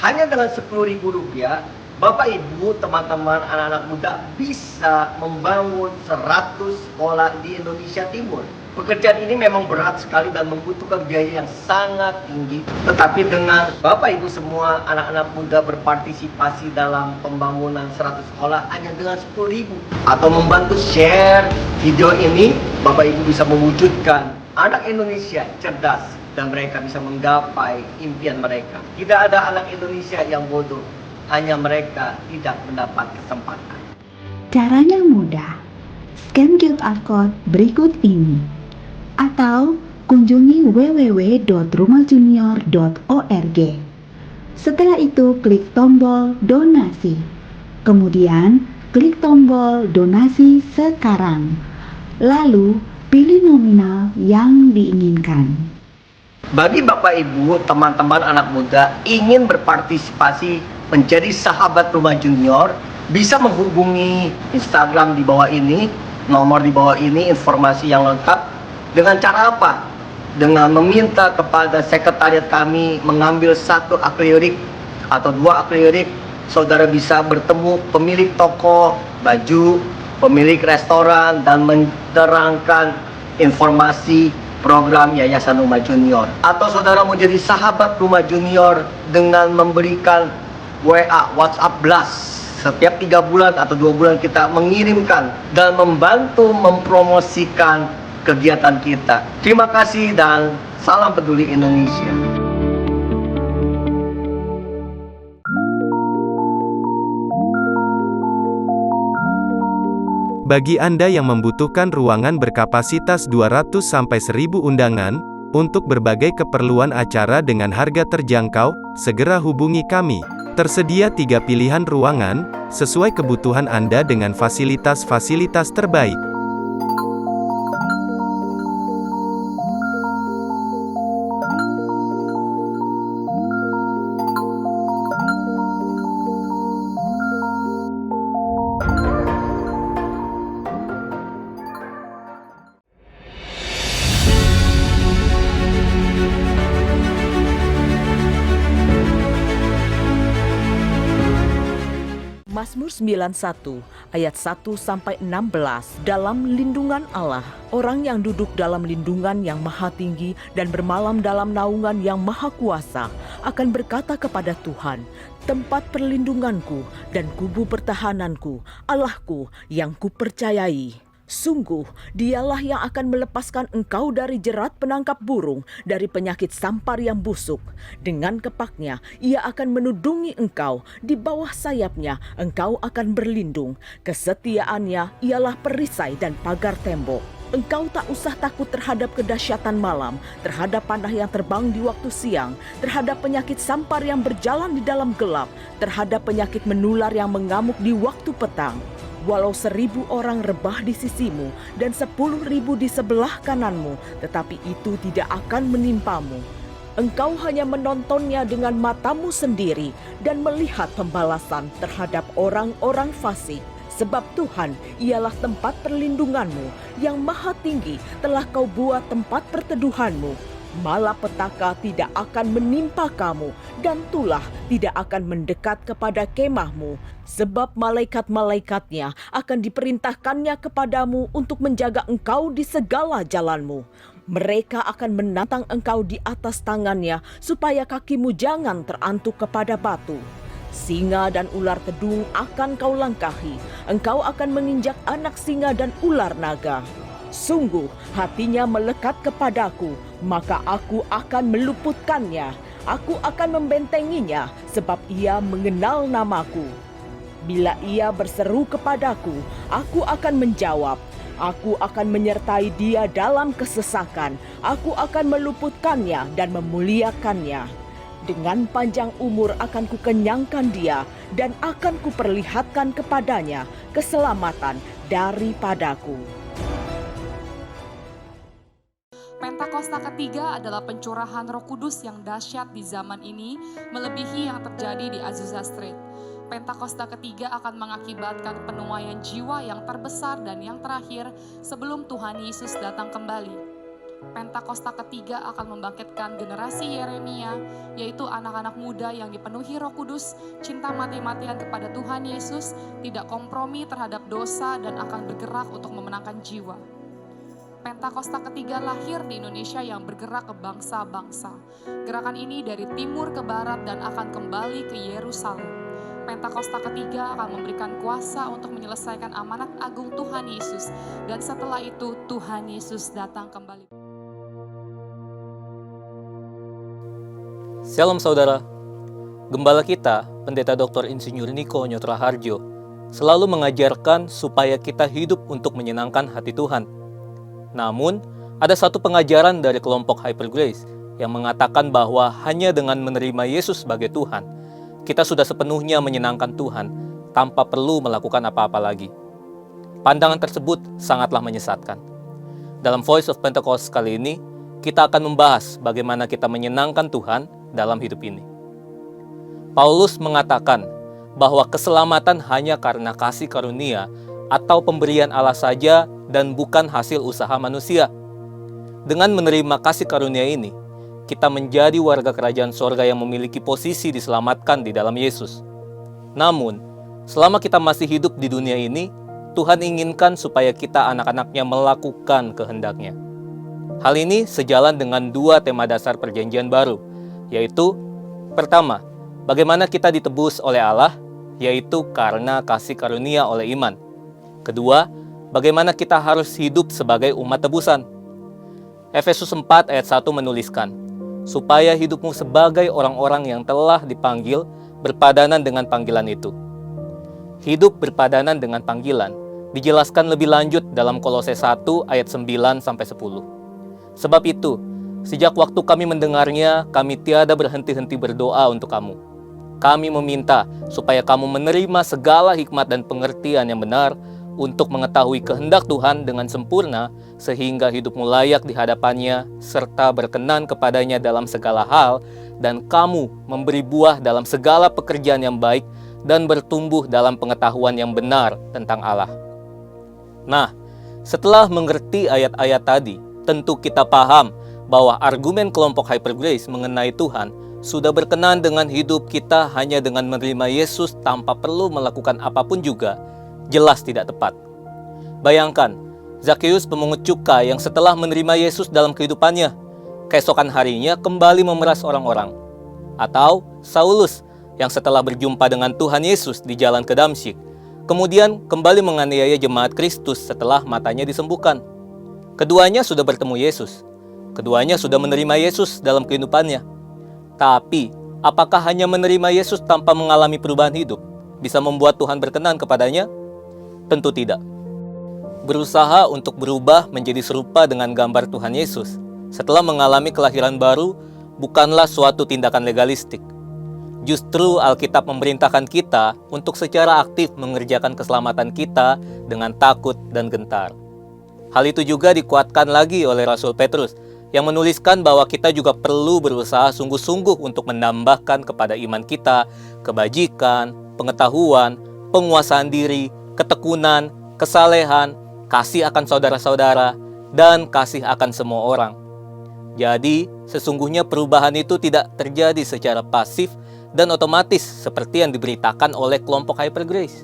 Hanya dengan Rp10.000, Bapak Ibu, teman-teman, anak-anak muda bisa membangun 100 sekolah di Indonesia Timur. Pekerjaan ini memang berat sekali dan membutuhkan biaya yang sangat tinggi. Tetapi dengan Bapak Ibu semua anak-anak muda berpartisipasi dalam pembangunan 100 sekolah hanya dengan 10.000 atau membantu share video ini, Bapak Ibu bisa mewujudkan anak Indonesia cerdas dan mereka bisa menggapai impian mereka. Tidak ada anak Indonesia yang bodoh, hanya mereka tidak mendapat kesempatan. Caranya mudah. Scan QR Code berikut ini. Atau kunjungi www.rumahjunior.org. Setelah itu klik tombol donasi. Kemudian klik tombol donasi sekarang. Lalu pilih nominal yang diinginkan. Bagi Bapak Ibu, teman-teman anak muda ingin berpartisipasi menjadi sahabat Rumah Junior, bisa menghubungi Instagram di bawah ini, nomor di bawah ini, informasi yang lengkap. Dengan cara apa? Dengan meminta kepada sekretariat kami mengambil 1 akrilik atau 2 akrilik, saudara bisa bertemu pemilik toko baju, pemilik restoran, dan menerangkan informasi program Yayasan Rumah Junior. Atau saudara mau jadi sahabat Rumah Junior dengan memberikan WA, WhatsApp Blast. Setiap 3 bulan atau 2 bulan kita mengirimkan dan membantu mempromosikan kegiatan kita. Terima kasih dan salam peduli Indonesia. Bagi Anda yang membutuhkan ruangan berkapasitas 200-1000 undangan, untuk berbagai keperluan acara dengan harga terjangkau, segera hubungi kami. Tersedia 3 pilihan ruangan, sesuai kebutuhan Anda dengan fasilitas-fasilitas terbaik. Mazmur 91 ayat 1-16. Dalam lindungan Allah, orang yang duduk dalam lindungan yang maha tinggi dan bermalam dalam naungan yang maha kuasa akan berkata kepada Tuhan, tempat perlindunganku dan kubu pertahananku, Allahku yang kupercayai. Sungguh, dialah yang akan melepaskan engkau dari jerat penangkap burung, dari penyakit sampar yang busuk. Dengan kepaknya, ia akan menudungi engkau, di bawah sayapnya engkau akan berlindung. Kesetiaannya ialah perisai dan pagar tembok. Engkau tak usah takut terhadap kedahsyatan malam, terhadap panah yang terbang di waktu siang, terhadap penyakit sampar yang berjalan di dalam gelap, terhadap penyakit menular yang mengamuk di waktu petang. Walau 1000 orang rebah di sisimu dan 10.000 di sebelah kananmu, tetapi itu tidak akan menimpamu. Engkau hanya menontonnya dengan matamu sendiri dan melihat pembalasan terhadap orang-orang fasik. Sebab Tuhan ialah tempat perlindunganmu, yang maha tinggi telah kau buat tempat perteduhanmu. Malapetaka tidak akan menimpa kamu, dan tulah tidak akan mendekat kepada kemahmu. Sebab malaikat-malaikatnya akan diperintahkannya kepadamu untuk menjaga engkau di segala jalanmu. Mereka akan menantang engkau di atas tangannya, supaya kakimu jangan terantuk kepada batu. Singa dan ular tedung akan kau langkahi. Engkau akan menginjak anak singa dan ular naga. Sungguh hatinya melekat kepadaku, maka aku akan meluputkannya. Aku akan membentenginya, sebab ia mengenal namaku. Bila ia berseru kepadaku, aku akan menjawab. Aku akan menyertai dia dalam kesesakan. Aku akan meluputkannya dan memuliakannya. Dengan panjang umur akan kukenyangkan dia, dan akan kuperlihatkan kepadanya keselamatan daripadaku. Pentakosta ketiga adalah pencurahan Roh Kudus yang dahsyat di zaman ini, melebihi yang terjadi di Azusa Street. Pentakosta ketiga akan mengakibatkan penuaian jiwa yang terbesar dan yang terakhir sebelum Tuhan Yesus datang kembali. Pentakosta ketiga akan membangkitkan generasi Yeremia, yaitu anak-anak muda yang dipenuhi Roh Kudus, cinta mati-matian kepada Tuhan Yesus, tidak kompromi terhadap dosa dan akan bergerak untuk memenangkan jiwa. Pentakosta ketiga lahir di Indonesia yang bergerak ke bangsa-bangsa. Gerakan ini dari timur ke barat dan akan kembali ke Yerusalem. Pentakosta ketiga akan memberikan kuasa untuk menyelesaikan amanat agung Tuhan Yesus, dan setelah itu Tuhan Yesus datang kembali. Shalom saudara, Gembala kita, Pendeta Dr. Insinyur Niko Nyotraharjo, selalu mengajarkan supaya kita hidup untuk menyenangkan hati Tuhan. Namun, ada satu pengajaran dari kelompok Hyper Grace yang mengatakan bahwa hanya dengan menerima Yesus sebagai Tuhan, kita sudah sepenuhnya menyenangkan Tuhan tanpa perlu melakukan apa-apa lagi. Pandangan tersebut sangatlah menyesatkan. Dalam Voice of Pentecost kali ini, kita akan membahas bagaimana kita menyenangkan Tuhan dalam hidup ini. Paulus mengatakan bahwa keselamatan hanya karena kasih karunia atau pemberian Allah saja dan bukan hasil usaha manusia. Dengan menerima kasih karunia ini, kita menjadi warga kerajaan sorga yang memiliki posisi diselamatkan di dalam Yesus. Namun, selama kita masih hidup di dunia ini, Tuhan inginkan supaya kita anak-anaknya melakukan kehendak-Nya. Hal ini sejalan dengan dua tema dasar perjanjian baru, yaitu pertama, bagaimana kita ditebus oleh Allah, yaitu karena kasih karunia oleh iman. Kedua, bagaimana kita harus hidup sebagai umat tebusan. Efesus 4 ayat 1 menuliskan, supaya hidupmu sebagai orang-orang yang telah dipanggil berpadanan dengan panggilan itu. Hidup berpadanan dengan panggilan dijelaskan lebih lanjut dalam Kolose 1 ayat 9-10. Sebab itu, sejak waktu kami mendengarnya, kami tiada berhenti-henti berdoa untuk kamu. Kami meminta supaya kamu menerima segala hikmat dan pengertian yang benar untuk mengetahui kehendak Tuhan dengan sempurna, sehingga hidupmu layak di hadapannya, serta berkenan kepadanya dalam segala hal, dan kamu memberi buah dalam segala pekerjaan yang baik, dan bertumbuh dalam pengetahuan yang benar tentang Allah. Nah, setelah mengerti ayat-ayat tadi, tentu kita paham bahwa argumen kelompok Hyper Grace mengenai Tuhan sudah berkenan dengan hidup kita hanya dengan menerima Yesus tanpa perlu melakukan apapun juga, jelas tidak tepat. Bayangkan, Zakheus pemungut cukai yang setelah menerima Yesus dalam kehidupannya, keesokan harinya kembali memeras orang-orang. Atau Saulus yang setelah berjumpa dengan Tuhan Yesus di jalan ke Damsyik, kemudian kembali menganiaya jemaat Kristus setelah matanya disembuhkan. Keduanya sudah bertemu Yesus. Keduanya sudah menerima Yesus dalam kehidupannya. Tapi, apakah hanya menerima Yesus tanpa mengalami perubahan hidup bisa membuat Tuhan berkenan kepadanya? Tentu tidak. Berusaha untuk berubah menjadi serupa dengan gambar Tuhan Yesus setelah mengalami kelahiran baru bukanlah suatu tindakan legalistik. Justru Alkitab memerintahkan kita untuk secara aktif mengerjakan keselamatan kita dengan takut dan gentar. Hal itu juga dikuatkan lagi oleh Rasul Petrus yang menuliskan bahwa kita juga perlu berusaha sungguh-sungguh untuk menambahkan kepada iman kita kebajikan, pengetahuan, penguasaan diri, ketekunan, kesalehan, kasih akan saudara-saudara, dan kasih akan semua orang. Jadi, sesungguhnya perubahan itu tidak terjadi secara pasif dan otomatis seperti yang diberitakan oleh kelompok Hyper Grace.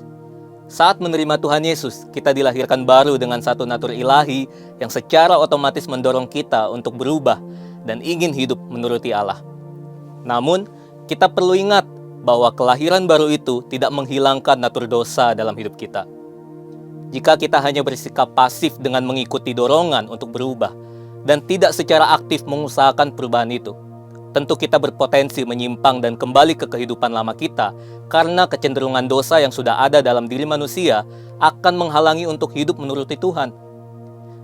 Saat menerima Tuhan Yesus, kita dilahirkan baru dengan satu natur ilahi yang secara otomatis mendorong kita untuk berubah dan ingin hidup menuruti Allah. Namun, kita perlu ingat bahwa kelahiran baru itu tidak menghilangkan natur dosa dalam hidup kita. Jika kita hanya bersikap pasif dengan mengikuti dorongan untuk berubah dan tidak secara aktif mengusahakan perubahan itu, tentu kita berpotensi menyimpang dan kembali ke kehidupan lama kita karena kecenderungan dosa yang sudah ada dalam diri manusia akan menghalangi untuk hidup menuruti Tuhan.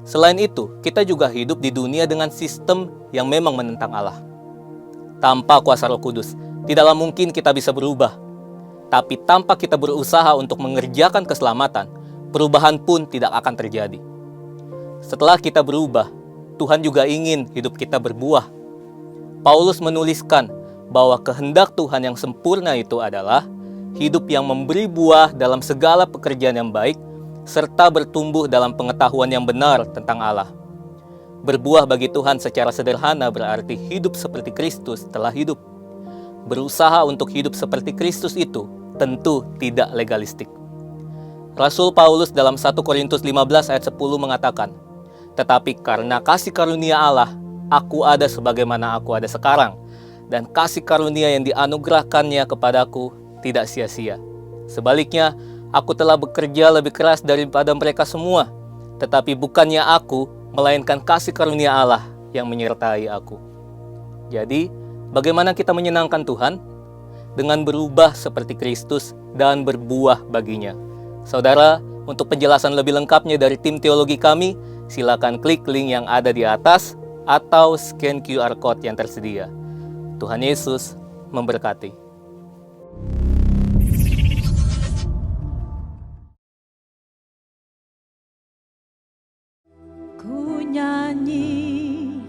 Selain itu, kita juga hidup di dunia dengan sistem yang memang menentang Allah. Tanpa kuasa Roh Kudus, tidaklah mungkin kita bisa berubah. Tapi tanpa kita berusaha untuk mengerjakan keselamatan, perubahan pun tidak akan terjadi. Setelah kita berubah, Tuhan juga ingin hidup kita berbuah. Paulus menuliskan bahwa kehendak Tuhan yang sempurna itu adalah hidup yang memberi buah dalam segala pekerjaan yang baik, serta bertumbuh dalam pengetahuan yang benar tentang Allah. Berbuah bagi Tuhan secara sederhana berarti hidup seperti Kristus telah hidup. Berusaha untuk hidup seperti Kristus itu tentu tidak legalistik. Rasul Paulus dalam 1 Korintus 15 ayat 10 mengatakan, "Tetapi karena kasih karunia Allah, aku ada sebagaimana aku ada sekarang, dan kasih karunia yang dianugerahkannya kepadaku tidak sia-sia. Sebaliknya, aku telah bekerja lebih keras daripada mereka semua, tetapi bukannya aku, melainkan kasih karunia Allah yang menyertai aku." Jadi, bagaimana kita menyenangkan Tuhan? Dengan berubah seperti Kristus dan berbuah baginya. Saudara, untuk penjelasan lebih lengkapnya dari tim teologi kami, silakan klik link yang ada di atas atau scan QR Code yang tersedia. Tuhan Yesus memberkati. Ku nyanyi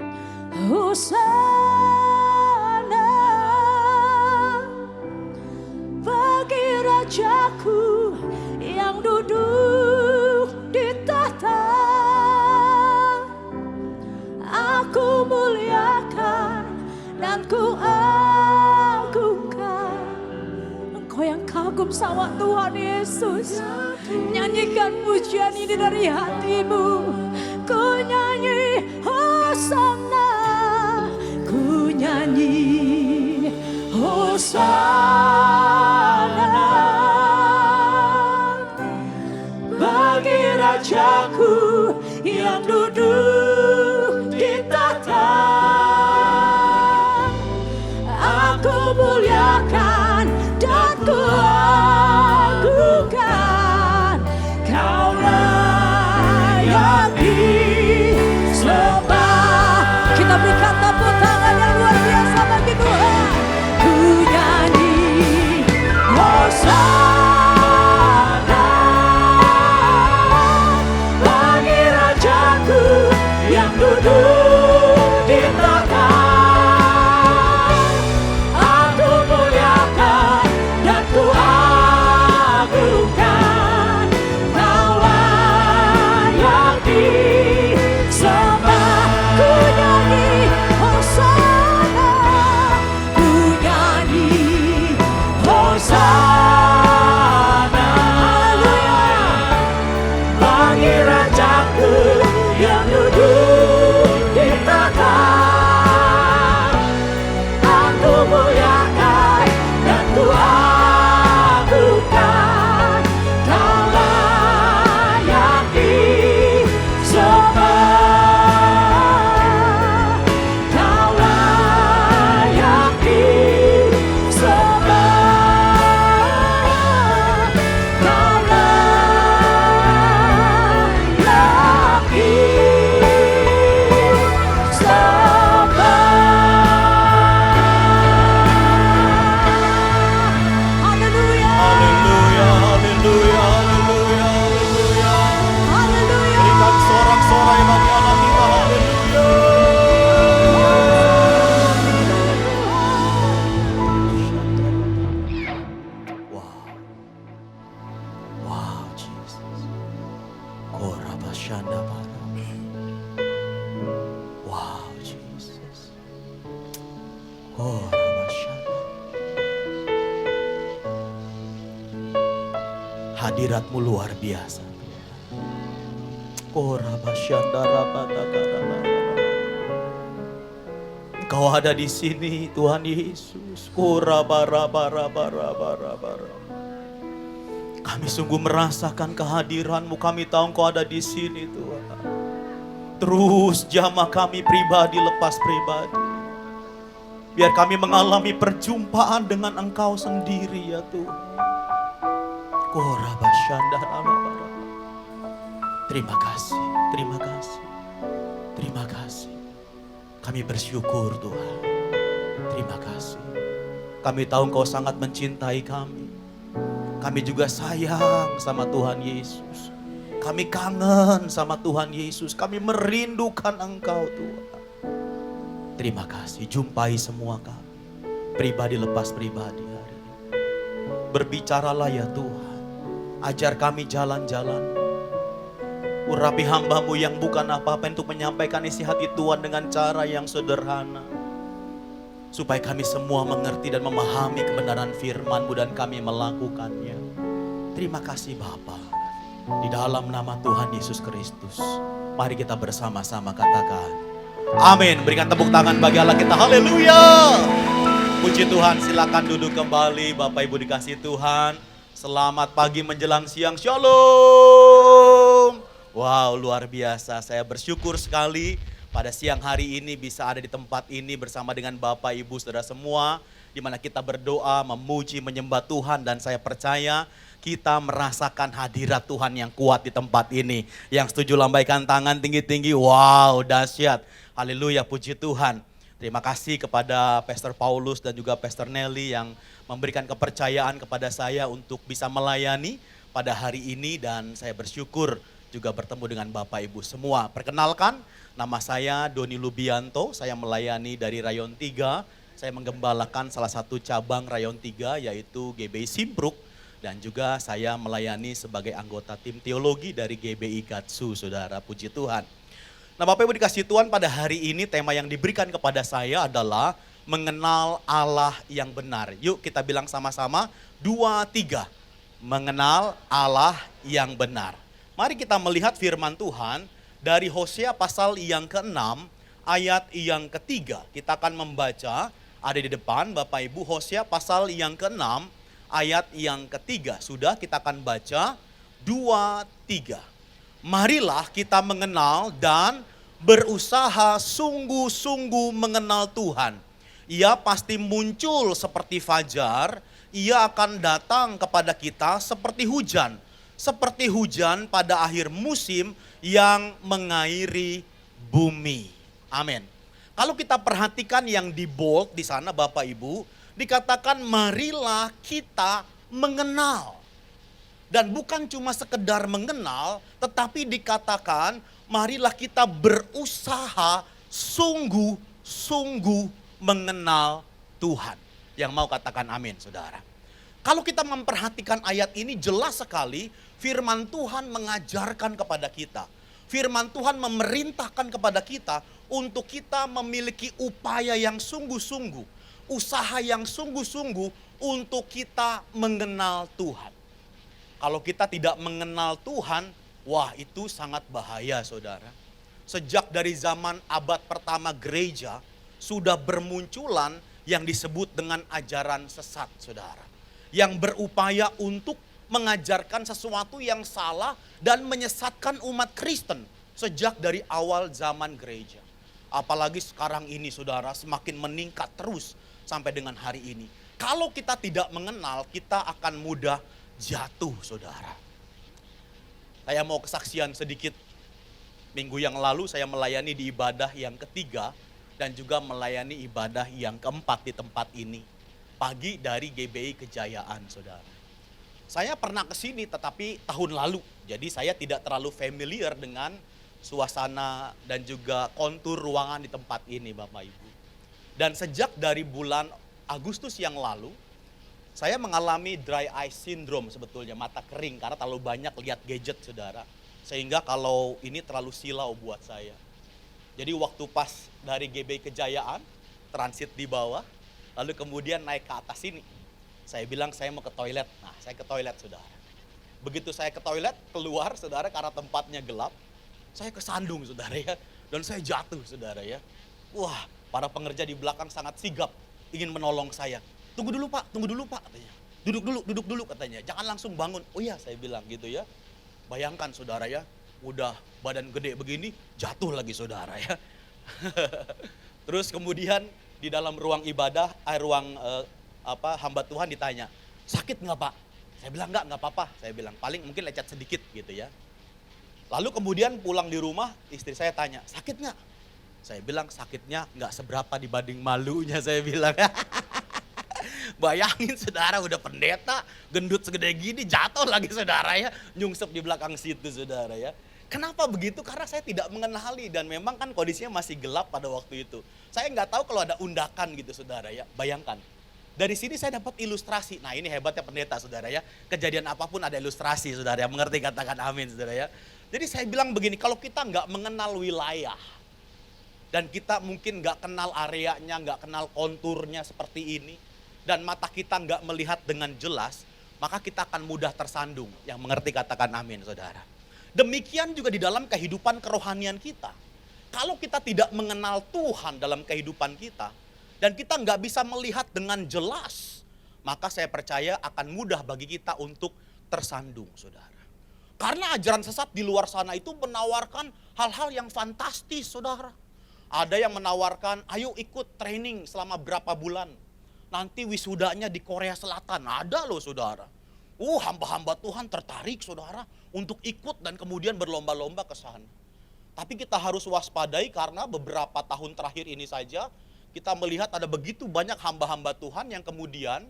Hosana bagi Rajaku yang duduk di tahta. Aku muliakan dan ku agungkan Engkau yang kagum sama Tuhan Yesus. Nyanyikan pujian ini dari hatimu. Ku nyanyi Hosana, ku nyanyi Hosana bagi Rajaku yang duduk di tahta. Aku muliakan dan ku agungkan, Kau layak disembah. Kita berikan tepuk tangan yang luar biasa bagi Tuhan. Ku nyanyi Hosana bagi Rajaku yang duduk di tahta. Aku muliakan dan ku agungkan, Kau layak disembah. Ku nyanyi Hosana, ku nyanyi Hosana. Haleluya bagi Rajaku yang duduk di tahta. Aku muliakan dan ku agungkan, Kau layak disembah. Kau layak disembah. Kau layak disembah. Haleluya. Haleluya, haleluya, haleluya, haleluya. Haleluya. Berikan sorak-sorai bagi Allah kita, haleluya. Wow. Wow, Jesus. Korabashanda bara. Wow, Jesus. Korabashanda. Hadirat-Mu luar biasa. Engkau ada di sini, Tuhan Yesus. Kami sungguh merasakan kehadiran-Mu. Kami tahu Engkau ada di sini, Tuhan. Terus jamah kami pribadi lepas pribadi. Biar kami mengalami perjumpaan dengan Engkau sendiri, ya Tuhan. Terima kasih, terima kasih, terima kasih. Kami bersyukur Tuhan. Terima kasih. Kami tahu Engkau sangat mencintai kami. Kami juga sayang sama Tuhan Yesus. Kami kangen sama Tuhan Yesus. Kami merindukan Engkau Tuhan. Terima kasih. Jumpai semua kami. Pribadi lepas pribadi hari ini. Berbicaralah ya Tuhan. Ajar kami jalan-jalan. Urapi hambamu yang bukan apa-apa untuk menyampaikan isi hati Tuhan dengan cara yang sederhana. Supaya kami semua mengerti dan memahami kebenaran firman-Mu dan kami melakukannya. Terima kasih Bapa. Di dalam nama Tuhan Yesus Kristus. Mari kita bersama-sama katakan. Amin. Berikan tepuk tangan bagi Allah kita. Haleluya. Puji Tuhan, silakan duduk kembali Bapak Ibu dikasih Tuhan. Selamat pagi menjelang siang. Shalom. Wow, luar biasa. Saya bersyukur sekali pada siang hari ini bisa ada di tempat ini bersama dengan Bapak, Ibu, Saudara semua. Di mana kita berdoa, memuji, menyembah Tuhan. Dan saya percaya kita merasakan hadirat Tuhan yang kuat di tempat ini. Yang setuju lambaikan tangan tinggi-tinggi. Wow, dahsyat. Haleluya, puji Tuhan. Terima kasih kepada Pastor Paulus dan juga Pastor Nelly yang memberikan kepercayaan kepada saya untuk bisa melayani pada hari ini. Dan saya bersyukur juga bertemu dengan Bapak Ibu semua. Perkenalkan, nama saya Doni Lubianto, saya melayani dari Rayon 3. Saya menggembalakan salah satu cabang Rayon 3 yaitu GBI Simpruk. Dan juga saya melayani sebagai anggota tim teologi dari GBI Gatsu, Saudara, puji Tuhan. Nah Bapak Ibu dikasih Tuhan, pada hari ini tema yang diberikan kepada saya adalah mengenal Allah yang benar. Yuk kita bilang sama-sama, 2, 3. Mengenal Allah yang benar. Mari kita melihat firman Tuhan dari Hosea pasal yang ke-6 ayat yang ke-3. Kita akan membaca, ada di depan Bapak Ibu, Hosea pasal yang ke-6 ayat yang ke-3. Sudah, kita akan baca 2, 3. Marilah kita mengenal dan berusaha sungguh-sungguh mengenal Tuhan. Ia pasti muncul seperti fajar, ia akan datang kepada kita seperti hujan. Seperti hujan pada akhir musim yang mengairi bumi. Amin. Kalau kita perhatikan yang di bold di sana Bapak Ibu, dikatakan marilah kita mengenal. Dan bukan cuma sekedar mengenal, tetapi dikatakan marilah kita berusaha sungguh-sungguh mengenal Tuhan. Yang mau katakan amin, Saudara. Kalau kita memperhatikan ayat ini jelas sekali firman Tuhan mengajarkan kepada kita. Firman Tuhan memerintahkan kepada kita untuk kita memiliki upaya yang sungguh-sungguh. Usaha yang sungguh-sungguh untuk kita mengenal Tuhan. Kalau kita tidak mengenal Tuhan, wah itu sangat bahaya Saudara. Sejak dari zaman abad pertama gereja, sudah bermunculan yang disebut dengan ajaran sesat Saudara. Yang berupaya untuk mengajarkan sesuatu yang salah dan menyesatkan umat Kristen sejak dari awal zaman gereja. Apalagi sekarang ini Saudara semakin meningkat terus sampai dengan hari ini. Kalau kita tidak mengenal, kita akan mudah jatuh Saudara. Saya mau kesaksian sedikit. Minggu yang lalu saya melayani di ibadah yang ketiga dan juga melayani ibadah yang keempat di tempat ini. Pagi dari GBI Kejayaan Saudara. Saya pernah ke sini tetapi tahun lalu, jadi saya tidak terlalu familiar dengan suasana dan juga kontur ruangan di tempat ini Bapak Ibu. Dan sejak dari bulan Agustus yang lalu, saya mengalami dry eye syndrome sebetulnya, mata kering karena terlalu banyak lihat gadget Saudara. Sehingga kalau ini terlalu silau buat saya. Jadi waktu pas dari GBI Kejayaan, transit di bawah, lalu kemudian naik ke atas sini. Saya bilang saya mau ke toilet. Nah, saya ke toilet Saudara. Begitu saya ke toilet, keluar Saudara karena tempatnya gelap. Saya kesandung Saudara ya. Dan saya jatuh Saudara ya. Wah, para pengerja di belakang sangat sigap ingin menolong saya. Tunggu dulu Pak katanya. Duduk dulu katanya. Jangan langsung bangun. Oh iya saya bilang gitu ya. Bayangkan Saudara ya, udah badan gede begini, jatuh lagi Saudara ya. Terus kemudian di dalam ruang ibadah, hamba Tuhan ditanya, sakit nggak Pak? Saya bilang nggak apa-apa. Saya bilang paling mungkin lecet sedikit gitu ya. Lalu kemudian pulang di rumah istri saya tanya, sakit nggak? Saya bilang sakitnya nggak seberapa dibanding malunya saya bilang. Bayangin Saudara udah pendeta, gendut segede gini jatuh lagi Saudara ya. Nyungsep di belakang situ Saudara ya. Kenapa begitu? Karena saya tidak mengenali dan memang kan kondisinya masih gelap pada waktu itu. Saya nggak tahu kalau ada undakan gitu Saudara ya. Bayangkan. Dari sini saya dapat ilustrasi. Nah ini hebatnya pendeta Saudara ya. Kejadian apapun ada ilustrasi Saudara ya. Mengerti katakan amin Saudara ya. Jadi saya bilang begini, kalau kita nggak mengenal wilayah, dan kita mungkin nggak kenal areanya, nggak kenal konturnya seperti ini, dan mata kita nggak melihat dengan jelas, maka kita akan mudah tersandung. Yang mengerti katakan amin, saudara. Demikian juga di dalam kehidupan kerohanian kita. Kalau kita tidak mengenal Tuhan dalam kehidupan kita, dan kita nggak bisa melihat dengan jelas, maka saya percaya akan mudah bagi kita untuk tersandung, saudara. Karena ajaran sesat di luar sana itu menawarkan hal-hal yang fantastis, saudara. Ada yang menawarkan, ayo ikut training selama berapa bulan. Nanti wisudanya di Korea Selatan, ada loh saudara. Hamba-hamba Tuhan tertarik saudara untuk ikut dan kemudian berlomba-lomba ke sana. Tapi kita harus waspadai karena beberapa tahun terakhir ini saja kita melihat ada begitu banyak hamba-hamba Tuhan yang kemudian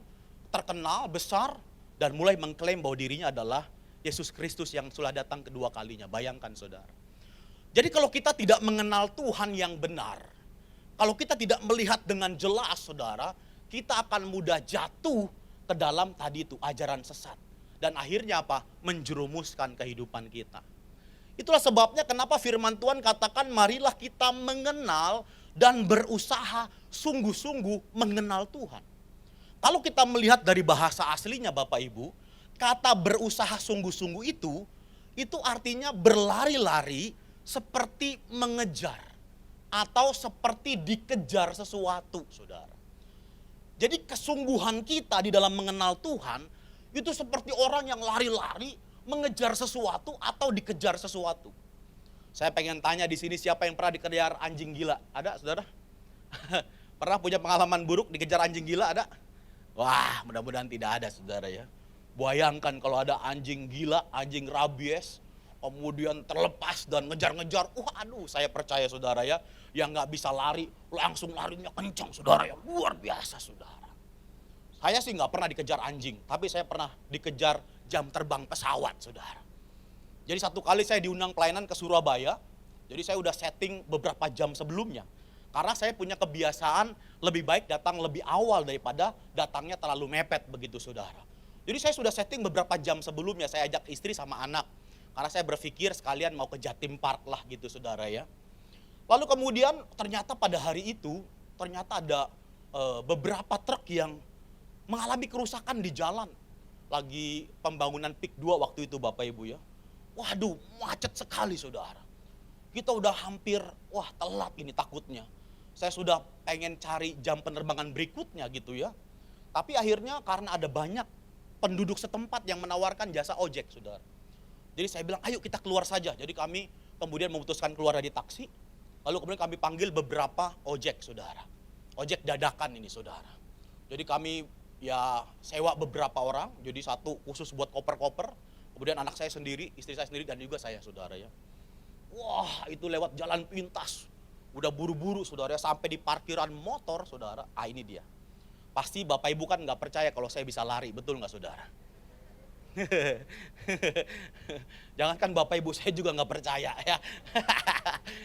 terkenal, besar, dan mulai mengklaim bahwa dirinya adalah Yesus Kristus yang sudah datang kedua kalinya. Bayangkan saudara. Jadi kalau kita tidak mengenal Tuhan yang benar, kalau kita tidak melihat dengan jelas saudara, kita akan mudah jatuh ke dalam tadi itu ajaran sesat. Dan akhirnya apa? Menjerumuskan kehidupan kita. Itulah sebabnya kenapa firman Tuhan katakan marilah kita mengenal dan berusaha sungguh-sungguh mengenal Tuhan. Kalau kita melihat dari bahasa aslinya Bapak Ibu, kata berusaha sungguh-sungguh itu artinya berlari-lari seperti mengejar atau seperti dikejar sesuatu, saudara. Jadi kesungguhan kita di dalam mengenal Tuhan itu seperti orang yang lari-lari mengejar sesuatu atau dikejar sesuatu. Saya pengen tanya di sini siapa yang pernah dikejar anjing gila? Ada, saudara? Pernah punya pengalaman buruk dikejar anjing gila? Ada? Wah, mudah-mudahan tidak ada, saudara ya. Bayangkan kalau ada anjing gila, anjing rabies, kemudian terlepas dan ngejar-ngejar. Aduh, saya percaya saudara ya, yang gak bisa lari, langsung larinya kencang saudara ya. Luar biasa saudara. Saya sih gak pernah dikejar anjing, tapi saya pernah dikejar jam terbang pesawat saudara. Jadi satu kali saya diundang pelayanan ke Surabaya, jadi saya udah setting beberapa jam sebelumnya. Karena saya punya kebiasaan lebih baik datang lebih awal daripada datangnya terlalu mepet begitu saudara. Jadi saya sudah setting beberapa jam sebelumnya, saya ajak istri sama anak. Karena saya berpikir sekalian mau ke Jatim Park lah gitu saudara ya. Lalu kemudian ternyata pada hari itu, ternyata ada beberapa truk yang mengalami kerusakan di jalan. Lagi pembangunan PIK 2 waktu itu Bapak Ibu ya. Waduh, macet sekali saudara. Kita udah hampir, telat ini takutnya. Saya sudah pengen cari jam penerbangan berikutnya gitu ya. Tapi akhirnya karena ada banyak penduduk setempat yang menawarkan jasa ojek saudara. Jadi saya bilang, ayo kita keluar saja. Jadi kami kemudian memutuskan keluar dari taksi. Lalu kemudian kami panggil beberapa ojek, saudara. Ojek dadakan ini, saudara. Jadi kami ya sewa beberapa orang. Jadi satu khusus buat koper-koper. Kemudian anak saya sendiri, istri saya sendiri, dan juga saya, saudara ya. Wah, itu lewat jalan pintas. Udah buru-buru, saudara, sampai di parkiran motor, saudara. Ini dia. Pasti Bapak Ibu kan nggak percaya kalau saya bisa lari, betul nggak, saudara? Jangankan Bapak Ibu, saya juga nggak percaya ya.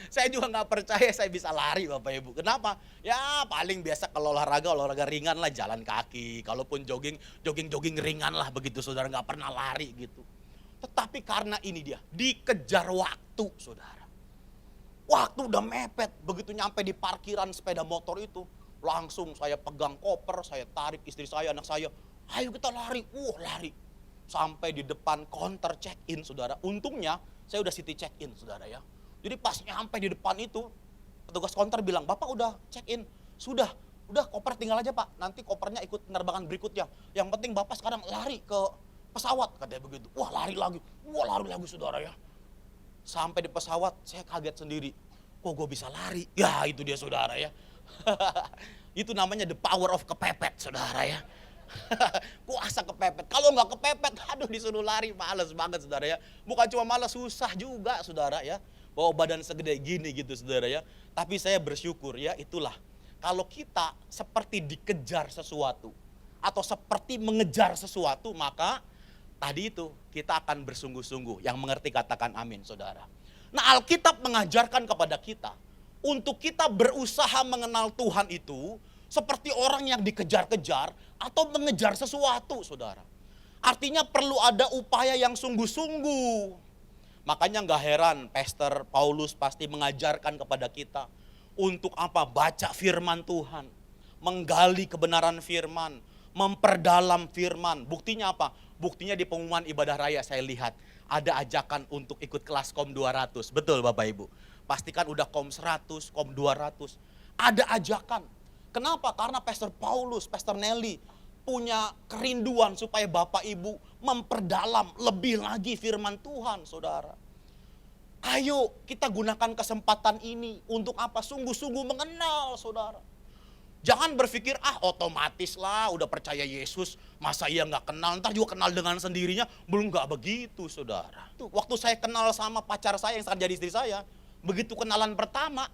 Saya juga nggak percaya saya bisa lari Bapak Ibu. Kenapa? Ya paling biasa kalau olahraga ringan lah, jalan kaki. Kalaupun jogging ringan lah begitu saudara, nggak pernah lari gitu. Tetapi karena ini dia, dikejar waktu saudara. Waktu udah mepet, begitu nyampe di parkiran sepeda motor itu, langsung saya pegang koper, saya tarik istri saya, anak saya, ayo kita lari, lari. Sampai di depan counter check-in saudara. Untungnya saya udah city check-in saudara ya. Jadi pas nyampe di depan itu, petugas counter bilang, Bapak udah check-in? Sudah koper tinggal aja Pak. Nanti kopernya ikut penerbangan berikutnya. Yang penting Bapak sekarang lari ke pesawat, katanya begitu. Lari lagi saudara ya. Sampai di pesawat saya kaget sendiri. Kok gue bisa lari? Ya itu dia saudara ya. Itu namanya the power of kepepet saudara ya. Kuasa kepepet. Kalau nggak kepepet, aduh disuruh lari males banget saudara ya. Bukan cuma males, susah juga saudara ya. Bawa badan segede gini gitu saudara ya. Tapi saya bersyukur ya, itulah. Kalau kita seperti dikejar sesuatu atau seperti mengejar sesuatu, maka tadi itu kita akan bersungguh-sungguh. Yang mengerti katakan amin saudara. Nah, Alkitab mengajarkan kepada kita untuk kita berusaha mengenal Tuhan itu seperti orang yang dikejar-kejar atau mengejar sesuatu, saudara. Artinya perlu ada upaya yang sungguh-sungguh. Makanya nggak heran Pastor Paulus pasti mengajarkan kepada kita untuk apa? Baca firman Tuhan, menggali kebenaran firman, memperdalam firman. Buktinya apa? Buktinya di pengumuman ibadah raya saya lihat ada ajakan untuk ikut kelas KOM 200. Betul Bapak Ibu? Pastikan udah KOM 100, KOM 200. Ada ajakan. Kenapa? Karena Pastor Paulus, Pastor Nelly punya kerinduan supaya Bapak Ibu memperdalam lebih lagi firman Tuhan, saudara. Ayo kita gunakan kesempatan ini untuk apa? Sungguh-sungguh mengenal, saudara. Jangan berpikir, otomatis lah udah percaya Yesus, masa iya gak kenal, ntar juga kenal dengan sendirinya. Belum gak begitu, saudara. Tuh, waktu saya kenal sama pacar saya yang sekarang jadi istri saya, begitu kenalan pertama,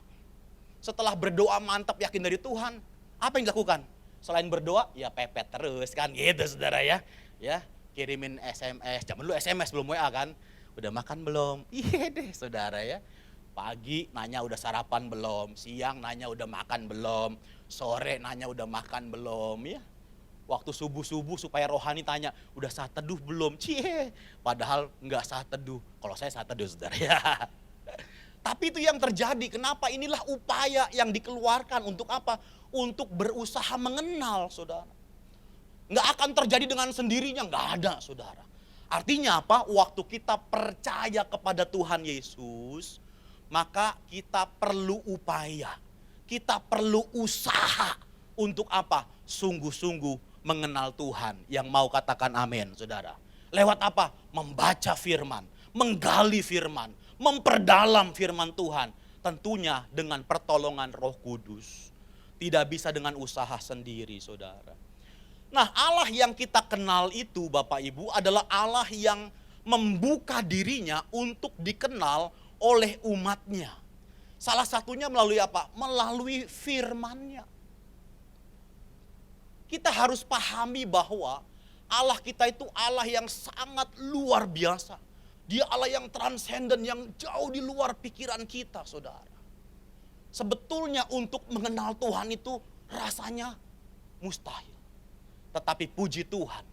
setelah berdoa mantap yakin dari Tuhan, apa yang dilakukan? Selain berdoa, ya pepet terus kan gitu saudara ya. Ya, kirimin SMS, zaman dulu SMS belum WA kan. Udah makan belum? Iya deh saudara ya. Pagi nanya udah sarapan belum, siang nanya udah makan belum, sore nanya udah makan belum ya. Waktu subuh-subuh supaya rohani tanya, udah saat teduh belum? Cie, padahal enggak saat teduh. Kalau saya saat teduh saudara ya. Tapi itu yang terjadi, kenapa? Inilah upaya yang dikeluarkan untuk apa? Untuk berusaha mengenal, saudara. Nggak akan terjadi dengan sendirinya, nggak ada, saudara. Artinya apa? Waktu kita percaya kepada Tuhan Yesus, maka kita perlu upaya, kita perlu usaha untuk apa? Sungguh-sungguh mengenal Tuhan. Yang mau katakan amin, saudara. Lewat apa? Membaca firman, menggali firman, memperdalam firman Tuhan. Tentunya dengan pertolongan Roh Kudus. Tidak bisa dengan usaha sendiri, saudara. Nah, Allah yang kita kenal itu, Bapak Ibu, adalah Allah yang membuka dirinya untuk dikenal oleh umatnya. Salah satunya melalui apa? Melalui firman-Nya. Kita harus pahami bahwa Allah kita itu Allah yang sangat luar biasa. Dia Allah yang transenden, yang jauh di luar pikiran kita, saudara. Sebetulnya untuk mengenal Tuhan itu rasanya mustahil. Tetapi puji Tuhan,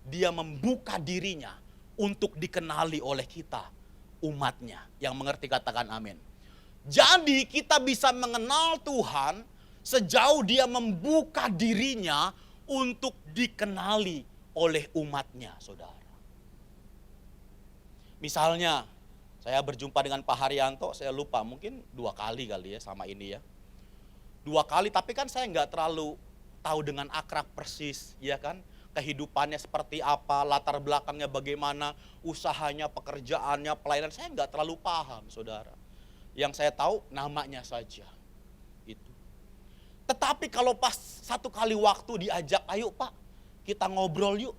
Dia membuka dirinya untuk dikenali oleh kita, umatnya. Yang mengerti katakan amin. Jadi kita bisa mengenal Tuhan sejauh Dia membuka dirinya untuk dikenali oleh umatnya, saudara. Misalnya, saya berjumpa dengan Pak Haryanto, saya lupa mungkin 2 kali kali ya sama ini ya. 2 kali, tapi kan saya nggak terlalu tahu dengan akrab persis, ya kan. Kehidupannya seperti apa, latar belakangnya bagaimana, usahanya, pekerjaannya, pelayanan, saya nggak terlalu paham, saudara. Yang saya tahu namanya saja, itu. Tetapi kalau pas satu kali waktu diajak, ayo Pak, kita ngobrol yuk.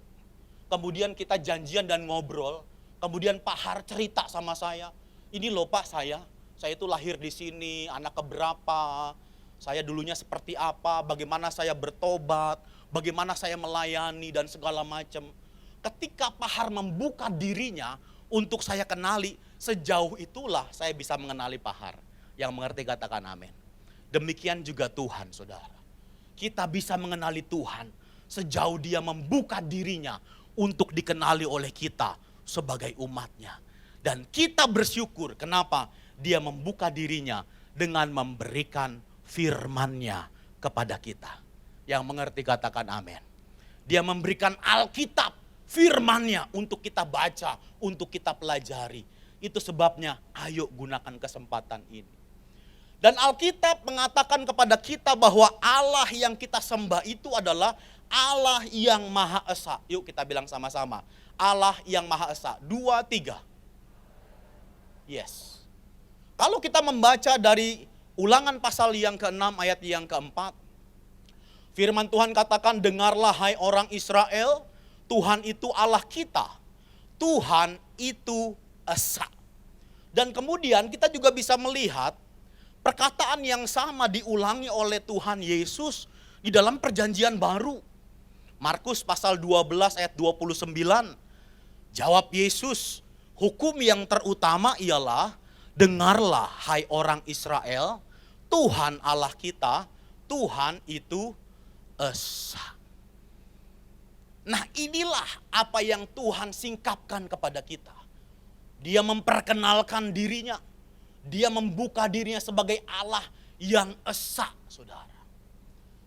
Kemudian kita janjian dan ngobrol. Kemudian Pak Har cerita sama saya, ini loh Pak saya itu lahir di sini, anak keberapa, saya dulunya seperti apa, bagaimana saya bertobat, bagaimana saya melayani dan segala macam. Ketika Pak Har membuka dirinya untuk saya kenali, sejauh itulah saya bisa mengenali Pak Har. Yang mengerti katakan amin. Demikian juga Tuhan, saudara. Kita bisa mengenali Tuhan sejauh Dia membuka dirinya untuk dikenali oleh kita sebagai umatnya. Dan kita bersyukur kenapa Dia membuka dirinya dengan memberikan firman-Nya kepada kita. Yang mengerti katakan amin. Dia memberikan Alkitab, firman-Nya untuk kita baca, untuk kita pelajari. Itu sebabnya ayo gunakan kesempatan ini. Dan Alkitab mengatakan kepada kita bahwa Allah yang kita sembah itu adalah Allah yang Maha Esa. Yuk kita bilang sama-sama. Allah yang Maha Esa. 2, 3. Yes. Kalau kita membaca dari Ulangan pasal yang ke-6 ayat yang ke-4. Firman Tuhan katakan, dengarlah hai orang Israel, Tuhan itu Allah kita. Tuhan itu Esa. Dan kemudian kita juga bisa melihat perkataan yang sama diulangi oleh Tuhan Yesus di dalam perjanjian baru. Markus pasal 12 ayat 29. Jawab Yesus, hukum yang terutama ialah, dengarlah hai orang Israel, Tuhan Allah kita, Tuhan itu Esa. Nah inilah apa yang Tuhan singkapkan kepada kita. Dia memperkenalkan dirinya. Dia membuka dirinya sebagai Allah yang esa, saudara.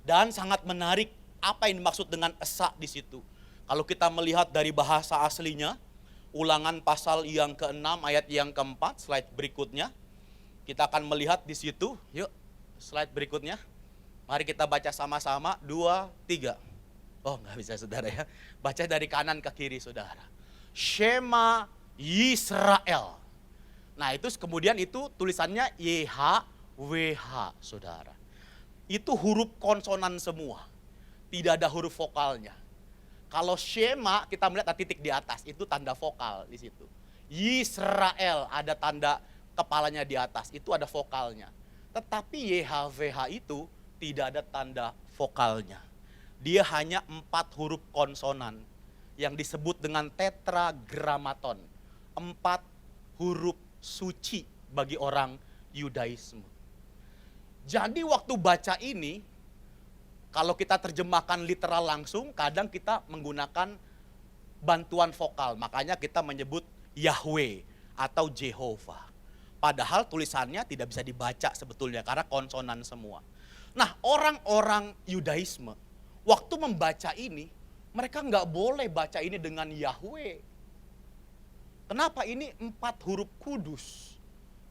Dan sangat menarik apa yang dimaksud dengan esa di situ. Kalau kita melihat dari bahasa aslinya, Ulangan pasal yang ke-6 ayat yang ke-4, slide berikutnya. Kita akan melihat di situ, yuk slide berikutnya. Mari kita baca sama-sama, 2, 3. Oh nggak bisa saudara ya, baca dari kanan ke kiri saudara. Shema Yisrael. Nah itu kemudian itu tulisannya YHWH saudara. Itu huruf konsonan semua, tidak ada huruf vokalnya. Kalau Shema kita melihat ada titik di atas, itu tanda vokal di situ. Yisrael ada tanda kepalanya di atas, itu ada vokalnya. Tetapi YHWH itu tidak ada tanda vokalnya. Dia hanya 4 huruf konsonan yang disebut dengan tetragrammaton. 4 huruf suci bagi orang Yudaisme. Jadi waktu baca ini, kalau kita terjemahkan literal langsung, kadang kita menggunakan bantuan vokal. Makanya kita menyebut Yahweh atau Jehovah. Padahal tulisannya tidak bisa dibaca sebetulnya karena konsonan semua. Nah orang-orang Yudaisme, waktu membaca ini, mereka nggak boleh baca ini dengan Yahweh. Kenapa? Ini 4 huruf kudus.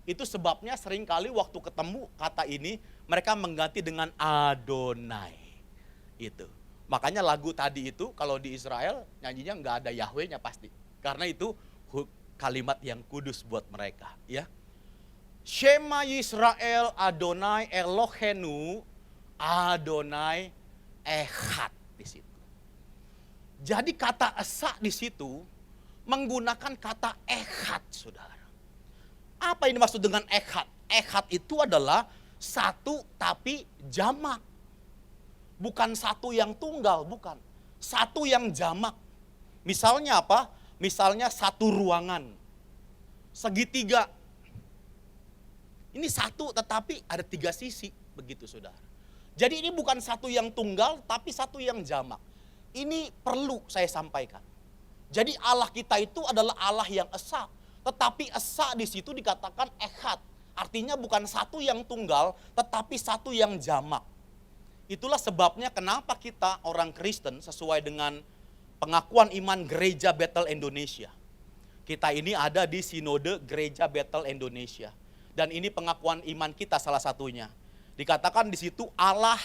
Itu sebabnya seringkali waktu ketemu kata ini, mereka mengganti dengan Adonai. Itu. Makanya lagu tadi itu kalau di Israel nyanyinya nggak ada Yahweh-nya pasti. Karena itu kalimat yang kudus buat mereka. Ya. Shema Yisrael Adonai Elohenu Adonai Echad di situ. Jadi kata esa di situ menggunakan kata echad, saudara. Apa yang dimaksud dengan echad? Echad itu adalah satu tapi jamak. Bukan satu yang tunggal, bukan. Satu yang jamak. Misalnya apa? Misalnya satu ruangan. Segitiga. Ini satu tetapi ada 3 sisi. Begitu saudara. Jadi ini bukan satu yang tunggal tapi satu yang jamak. Ini perlu saya sampaikan. Jadi Allah kita itu adalah Allah yang esa. Tetapi esa di situ dikatakan echad. Artinya bukan satu yang tunggal tetapi satu yang jamak. Itulah sebabnya kenapa kita orang Kristen sesuai dengan pengakuan iman Gereja Bethel Indonesia. Kita ini ada di Sinode Gereja Bethel Indonesia. Dan ini pengakuan iman kita salah satunya. Dikatakan di situ Allah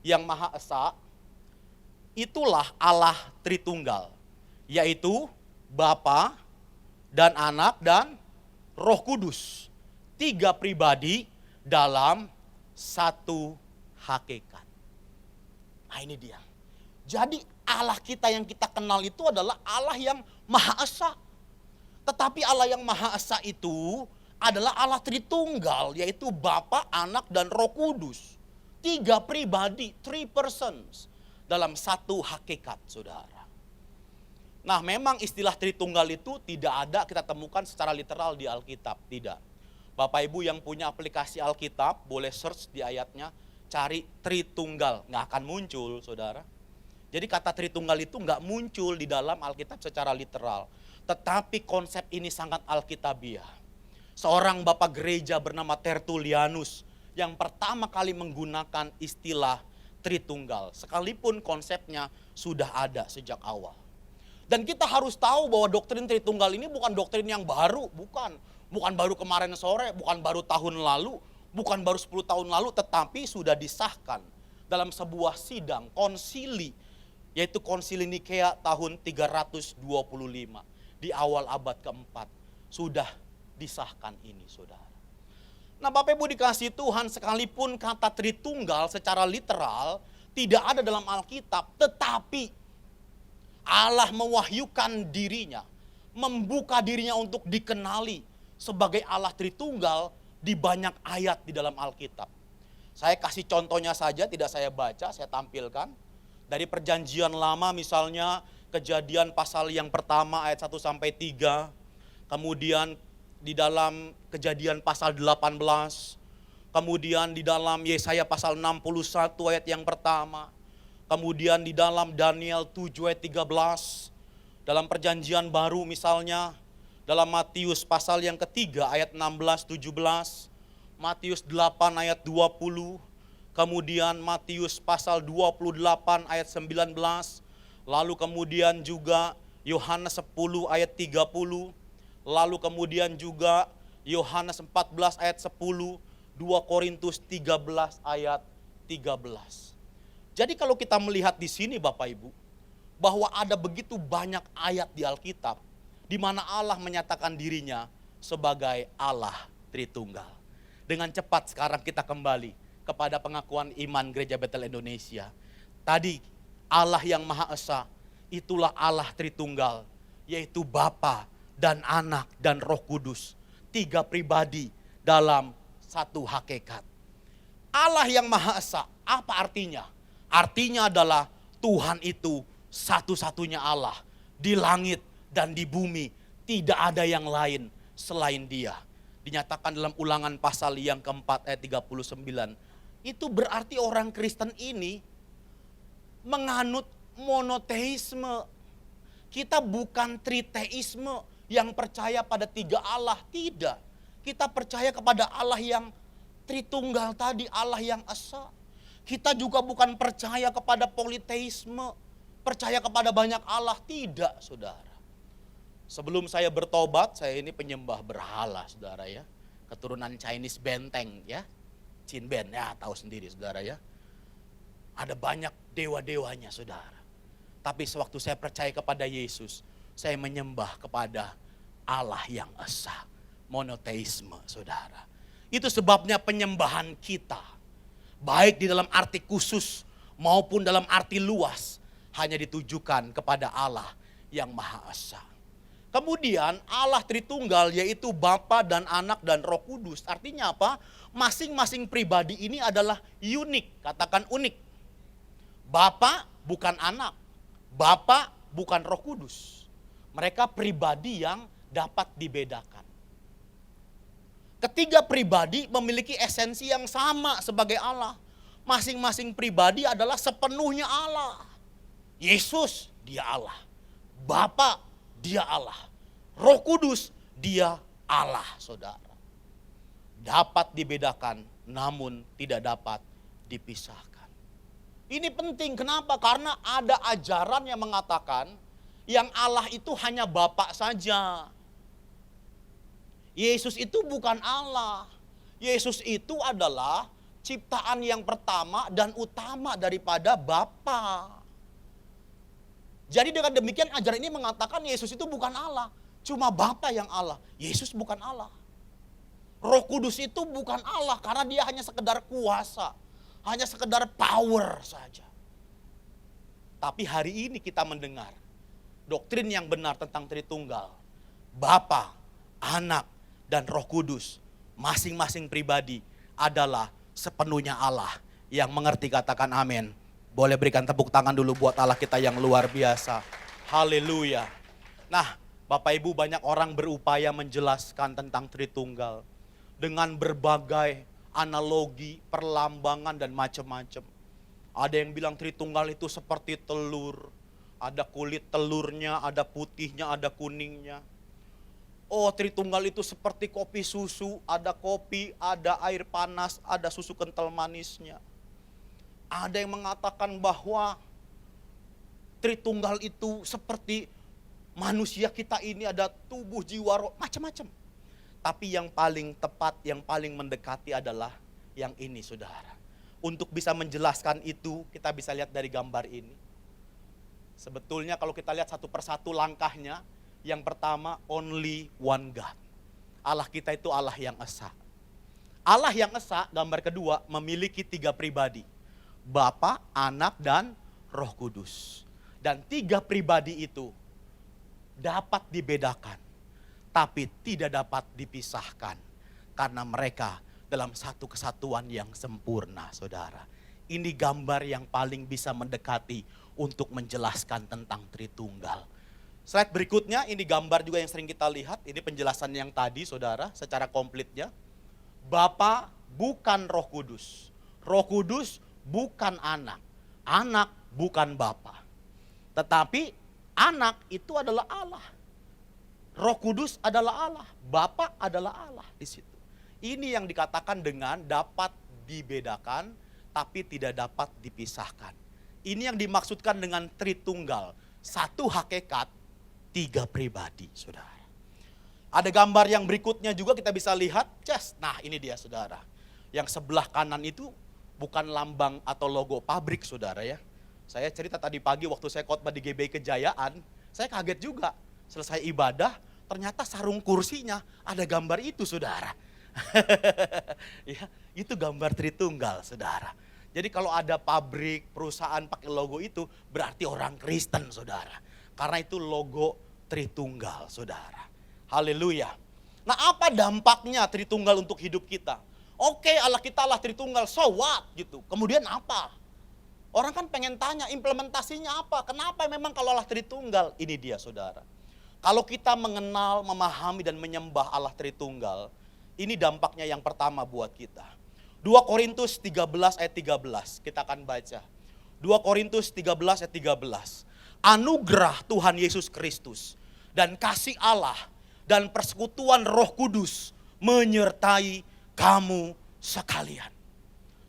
yang Maha Esa, itulah Allah Tritunggal. Yaitu Bapa dan Anak dan Roh Kudus. 3 pribadi dalam satu hakikat. Nah ini dia. Jadi Allah kita yang kita kenal itu adalah Allah yang Maha Esa. Tetapi Allah yang Maha Esa itu adalah Allah Tritunggal, yaitu Bapa, Anak, dan Roh Kudus. 3 pribadi, 3 persons dalam satu hakikat, saudara. Nah memang istilah Tritunggal itu tidak ada kita temukan secara literal di Alkitab, tidak. Bapak Ibu yang punya aplikasi Alkitab boleh search di ayatnya, cari Tritunggal, nggak akan muncul saudara. Jadi kata Tritunggal itu nggak muncul di dalam Alkitab secara literal. Tetapi konsep ini sangat Alkitabiah. Seorang bapak gereja bernama Tertullianus yang pertama kali menggunakan istilah Tritunggal. Sekalipun konsepnya sudah ada sejak awal. Dan kita harus tahu bahwa doktrin Tritunggal ini bukan doktrin yang baru, bukan. Bukan baru kemarin sore, bukan baru tahun lalu, bukan baru 10 tahun lalu, tetapi sudah disahkan dalam sebuah sidang konsili, yaitu konsili Nikea tahun 325 di awal abad keempat. Sudah disahkan ini saudara. Nah Bapak Ibu dikasih Tuhan, sekalipun kata Tritunggal secara literal tidak ada dalam Alkitab, tetapi Allah mewahyukan dirinya, membuka dirinya untuk dikenali sebagai Allah Tritunggal di banyak ayat di dalam Alkitab. Saya kasih contohnya saja, tidak saya baca, saya tampilkan. Dari perjanjian lama misalnya Kejadian pasal yang pertama ayat 1-3. Kemudian di dalam Kejadian pasal 18. Kemudian di dalam Yesaya pasal 61 ayat yang pertama. Kemudian di dalam Daniel 7 ayat 13. Dalam perjanjian baru misalnya dalam Matius pasal yang ketiga ayat 16-17, Matius 8 ayat 20, kemudian Matius pasal 28 ayat 19, lalu kemudian juga Yohanes 10 ayat 30, lalu kemudian juga Yohanes 14 ayat 10, 2 Korintus 13 ayat 13. Jadi kalau kita melihat di sini Bapak Ibu, bahwa ada begitu banyak ayat di Alkitab di mana Allah menyatakan dirinya sebagai Allah Tritunggal. Dengan cepat sekarang kita kembali kepada pengakuan iman Gereja Betel Indonesia. Tadi Allah yang Maha Esa, itulah Allah Tritunggal, yaitu Bapa dan Anak dan Roh Kudus. 3 pribadi dalam satu hakikat. Allah yang Maha Esa, apa artinya? Artinya adalah Tuhan itu satu-satunya Allah di langit dan di bumi, tidak ada yang lain selain Dia. Dinyatakan dalam Ulangan pasal yang keempat ayat 39. Itu berarti orang Kristen ini menganut monoteisme. Kita bukan triteisme yang percaya pada 3 Allah, tidak. Kita percaya kepada Allah yang Tritunggal tadi, Allah yang Esa. Kita juga bukan percaya kepada politeisme, percaya kepada banyak Allah, tidak saudara. Sebelum saya bertobat, saya ini penyembah berhala saudara ya. Keturunan Chinese benteng ya. Chin Ben ya, tahu sendiri saudara ya. Ada banyak dewa-dewanya saudara. Tapi sewaktu saya percaya kepada Yesus, saya menyembah kepada Allah yang Esa. Monoteisme saudara. Itu sebabnya penyembahan kita, baik di dalam arti khusus maupun dalam arti luas, hanya ditujukan kepada Allah yang Maha Esa. Kemudian Allah Tritunggal yaitu Bapa dan Anak dan Roh Kudus. Artinya apa? Masing-masing pribadi ini adalah unik, katakan unik. Bapa bukan anak, Bapa bukan Roh Kudus. Mereka pribadi yang dapat dibedakan. Ketiga pribadi memiliki esensi yang sama sebagai Allah. Masing-masing pribadi adalah sepenuhnya Allah. Yesus, dia Allah. Bapa, dia Allah. Roh Kudus, dia Allah, saudara. Dapat dibedakan, namun tidak dapat dipisahkan. Ini penting, kenapa? Karena ada ajaran yang mengatakan, yang Allah itu hanya Bapa saja. Yesus itu bukan Allah. Yesus itu adalah ciptaan yang pertama dan utama daripada Bapa. Jadi dengan demikian ajaran ini mengatakan Yesus itu bukan Allah. Cuma Bapa yang Allah. Yesus bukan Allah. Roh Kudus itu bukan Allah karena dia hanya sekedar kuasa. Hanya sekedar power saja. Tapi hari ini kita mendengar doktrin yang benar tentang Tritunggal. Bapa, Anak, dan Roh Kudus. Masing-masing pribadi adalah sepenuhnya Allah. Yang mengerti katakan amin. Boleh berikan tepuk tangan dulu buat Allah kita yang luar biasa. Haleluya. Nah, Bapak Ibu, banyak orang berupaya menjelaskan tentang Tritunggal dengan berbagai analogi, perlambangan dan macam-macam. Ada yang bilang Tritunggal itu seperti telur. Ada kulit telurnya, ada putihnya, ada kuningnya. Oh, Tritunggal itu seperti kopi susu, ada kopi, ada air panas, ada susu kental manisnya. Ada yang mengatakan bahwa Tritunggal itu seperti manusia kita ini ada tubuh, jiwa, roh, macam-macam. Tapi yang paling tepat, yang paling mendekati adalah yang ini saudara. Untuk bisa menjelaskan itu, kita bisa lihat dari gambar ini. Sebetulnya kalau kita lihat satu persatu langkahnya, yang pertama, only one God. Allah kita itu Allah yang Esa. Allah yang Esa, gambar kedua, memiliki 3 pribadi. Bapa, Anak, dan Roh Kudus. Dan 3 pribadi itu dapat dibedakan, tapi tidak dapat dipisahkan. Karena mereka dalam satu kesatuan yang sempurna, saudara. Ini gambar yang paling bisa mendekati untuk menjelaskan tentang Tritunggal. Slide berikutnya, ini gambar juga yang sering kita lihat. Ini penjelasan yang tadi, saudara, secara komplitnya. Bapa bukan Roh Kudus. Roh Kudus bukan Anak. Anak bukan Bapa. Tetapi Anak itu adalah Allah. Roh Kudus adalah Allah, Bapa adalah Allah di situ. Ini yang dikatakan dengan dapat dibedakan tapi tidak dapat dipisahkan. Ini yang dimaksudkan dengan Tritunggal, satu hakikat, tiga pribadi, saudara. Ada gambar yang berikutnya juga kita bisa lihat, nah ini dia saudara. Yang sebelah kanan itu bukan lambang atau logo pabrik saudara ya. Saya cerita tadi pagi waktu saya khotbah di GBI Kejayaan, saya kaget juga. Selesai ibadah, ternyata sarung kursinya ada gambar itu saudara. Ya, itu gambar Tritunggal saudara. Jadi kalau ada pabrik, perusahaan pakai logo itu berarti orang Kristen saudara. Karena itu logo Tritunggal saudara. Haleluya. Nah apa dampaknya Tritunggal untuk hidup kita? Oke, Allah kita Allah Tritunggal, so what gitu. Kemudian apa? Orang kan pengen tanya implementasinya apa? Kenapa memang kalau Allah Tritunggal? Ini dia saudara. Kalau kita mengenal, memahami dan menyembah Allah Tritunggal, ini dampaknya yang pertama buat kita. 2 Korintus 13 ayat 13, kita akan baca. 2 Korintus 13 ayat 13. Anugerah Tuhan Yesus Kristus dan kasih Allah dan persekutuan Roh Kudus menyertai kamu sekalian.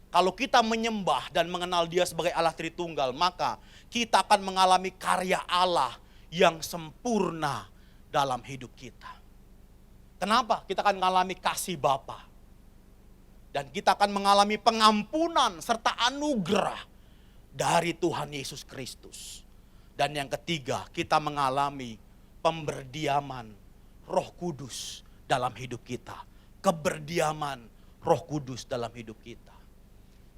Kalau kita menyembah dan mengenal Dia sebagai Allah Tritunggal, maka kita akan mengalami karya Allah yang sempurna dalam hidup kita. Kenapa? Kita akan mengalami kasih Bapa. Dan kita akan mengalami pengampunan serta anugerah dari Tuhan Yesus Kristus. Dan yang ketiga, kita mengalami pemberdiaman Roh Kudus dalam hidup kita. Keberdiaman Roh Kudus dalam hidup kita.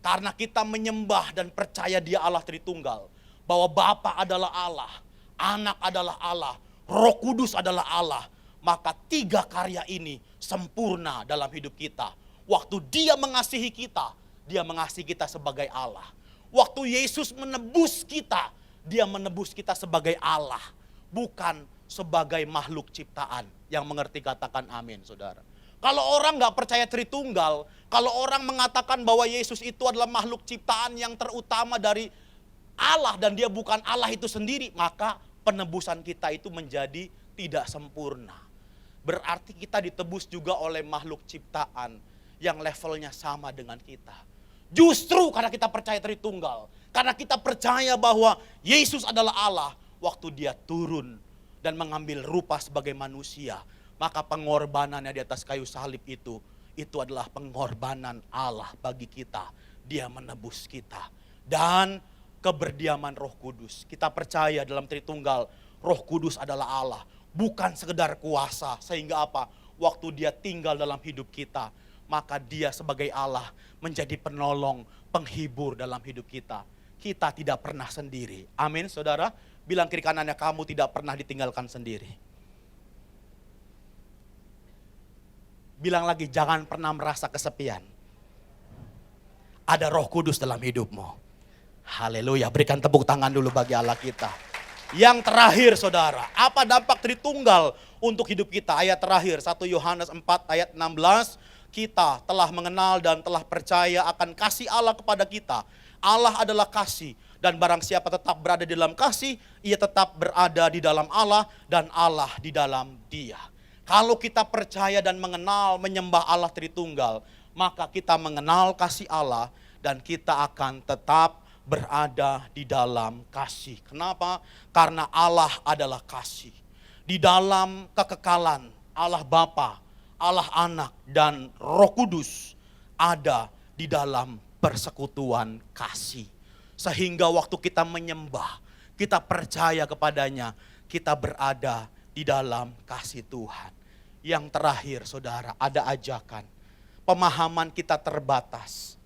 Karena kita menyembah dan percaya Dia Allah Tritunggal. Bahwa Bapa adalah Allah, Anak adalah Allah, Roh Kudus adalah Allah. Maka tiga karya ini sempurna dalam hidup kita. Waktu Dia mengasihi kita, Dia mengasihi kita sebagai Allah. Waktu Yesus menebus kita, Dia menebus kita sebagai Allah. Bukan sebagai makhluk ciptaan. Yang mengerti katakan amin saudara. Kalau orang gak percaya Tritunggal, kalau orang mengatakan bahwa Yesus itu adalah makhluk ciptaan yang terutama dari Allah dan Dia bukan Allah itu sendiri, maka penebusan kita itu menjadi tidak sempurna. Berarti kita ditebus juga oleh makhluk ciptaan yang levelnya sama dengan kita. Justru karena kita percaya Tritunggal, karena kita percaya bahwa Yesus adalah Allah, waktu Dia turun dan mengambil rupa sebagai manusia, maka pengorbanannya di atas kayu salib itu adalah pengorbanan Allah bagi kita. Dia menebus kita. Dan keberdiaman Roh Kudus. Kita percaya dalam Tritunggal, Roh Kudus adalah Allah. Bukan sekedar kuasa, sehingga apa? Waktu Dia tinggal dalam hidup kita, maka Dia sebagai Allah menjadi penolong, penghibur dalam hidup kita. Kita tidak pernah sendiri. Amin saudara. Bilang kiri kanannya, kamu tidak pernah ditinggalkan sendiri. Bilang lagi, jangan pernah merasa kesepian. Ada Roh Kudus dalam hidupmu. Haleluya, berikan tepuk tangan dulu bagi Allah kita. Yang terakhir saudara, apa dampak Tritunggal untuk hidup kita? Ayat terakhir, 1 Yohanes 4 ayat 16. Kita telah mengenal dan telah percaya akan kasih Allah kepada kita. Allah adalah kasih. Dan barang siapa tetap berada di dalam kasih, ia tetap berada di dalam Allah dan Allah di dalam Dia. Kalau kita percaya dan mengenal, menyembah Allah Tritunggal, maka kita mengenal kasih Allah dan kita akan tetap berada di dalam kasih. Kenapa? Karena Allah adalah kasih. Di dalam kekekalan Allah Bapa, Allah Anak dan Roh Kudus ada di dalam persekutuan kasih. Sehingga waktu kita menyembah, kita percaya kepadanya, kita berada di dalam kasih Tuhan. Yang terakhir saudara, ada ajakan. Pemahaman kita terbatas.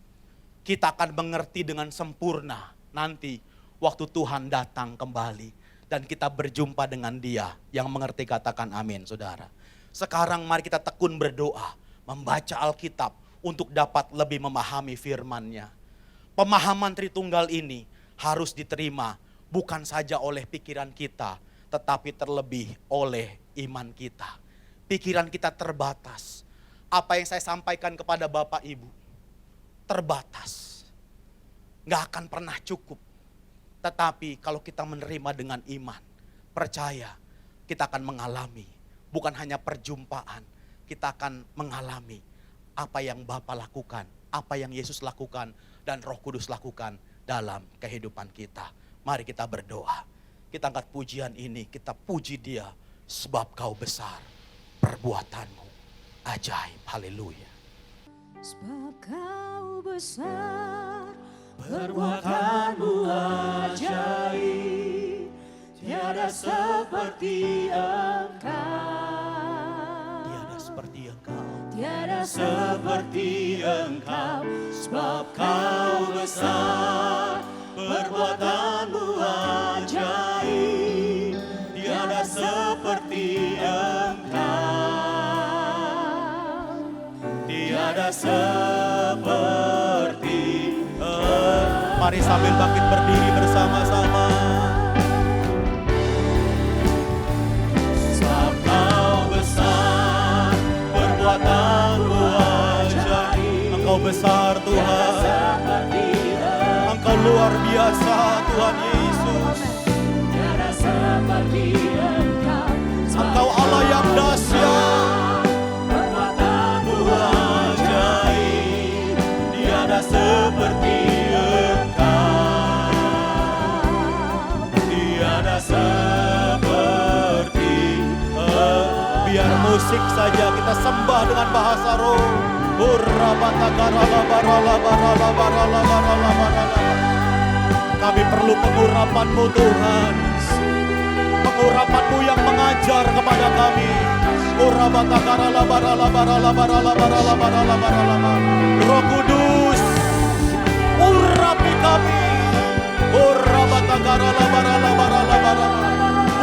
Kita akan mengerti dengan sempurna nanti waktu Tuhan datang kembali. Dan kita berjumpa dengan Dia. Yang mengerti katakan amin saudara. Sekarang mari kita tekun berdoa. Membaca Alkitab untuk dapat lebih memahami firman-Nya. Pemahaman Tritunggal ini harus diterima bukan saja oleh pikiran kita, tetapi terlebih oleh iman kita. Pikiran kita terbatas. Apa yang saya sampaikan kepada Bapak Ibu terbatas. Gak akan pernah cukup. Tetapi kalau kita menerima dengan iman, percaya, kita akan mengalami bukan hanya perjumpaan. Kita akan mengalami apa yang Bapa lakukan, apa yang Yesus lakukan, dan Roh Kudus lakukan dalam kehidupan kita. Mari kita berdoa. Kita angkat pujian ini, kita puji Dia, sebab Kau besar, perbuatanmu ajaib. Haleluya. Sebab Kau besar, Perbuatanmu ajaib, tiada seperti Engkau. Tiada seperti Engkau. tiada Seperti Engkau, sebab Kau besar, perbuatanmu ajaib, tiada seperti Engkau. Tiada seperti Engkau. Mari sambil bangkit berdiri bersama-sama. Sebab Kau besar, perbuatanmu ajaib. Engkau besar Tuhan, Engkau luar biasa Tuhan Yesus. Engkau Allah yang dahsyat, perbuatanmu ajaib, tiada seperti Engkau. Tiada seperti Engkau. Biar musik saja kita sembah dengan bahasa roh. Kami perlu pengurapan-Mu Tuhan, pengurapan-Mu yang mengajar kepada kami. Roh Kudus, urapi kami.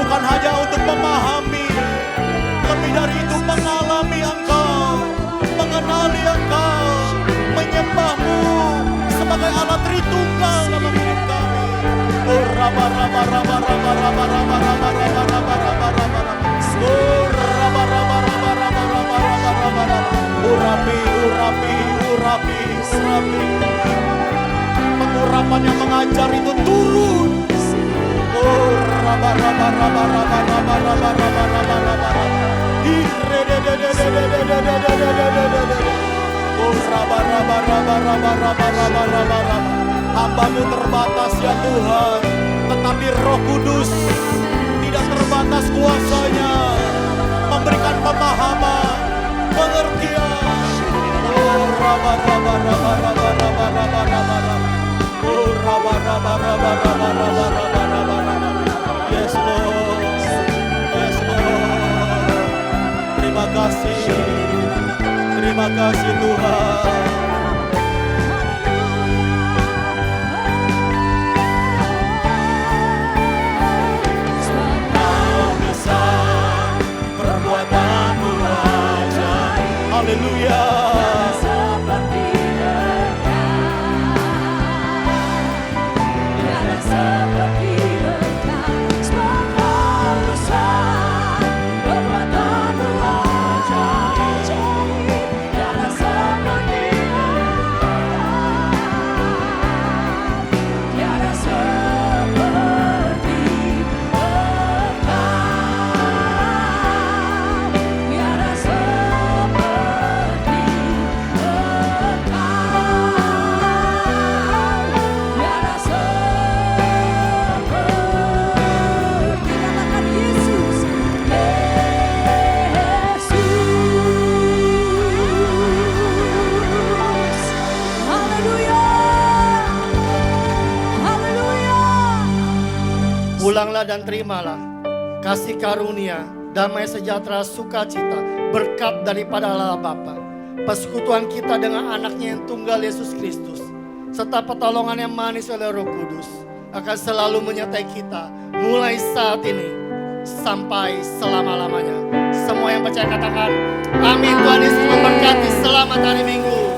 Bukan hanya untuk memahami, lebih dari itu mengalami Engkau, mengenali Engkau, menyembah-Mu sebagai Allah Tritunggal dalam hidup kami. Urapi. Pengurapan yang mengajar itu turun. Hamba-Mu terbatas ya Tuhan, tetapi Roh Kudus tidak terbatas kuasanya, memberikan pemahaman, pengertian. Yes Lord, yes Lord. Terima kasih Tuhan. Haleluya. Pulanglah dan terimalah kasih karunia, damai sejahtera, sukacita, berkat daripada Allah Bapa, persekutuan kita dengan anaknya yang tunggal Yesus Kristus, serta pertolongan yang manis oleh Roh Kudus akan selalu menyertai kita mulai saat ini sampai selama-lamanya. Semua yang percaya katakan amin. Tuhan Yesus memberkati. Selamat hari Minggu.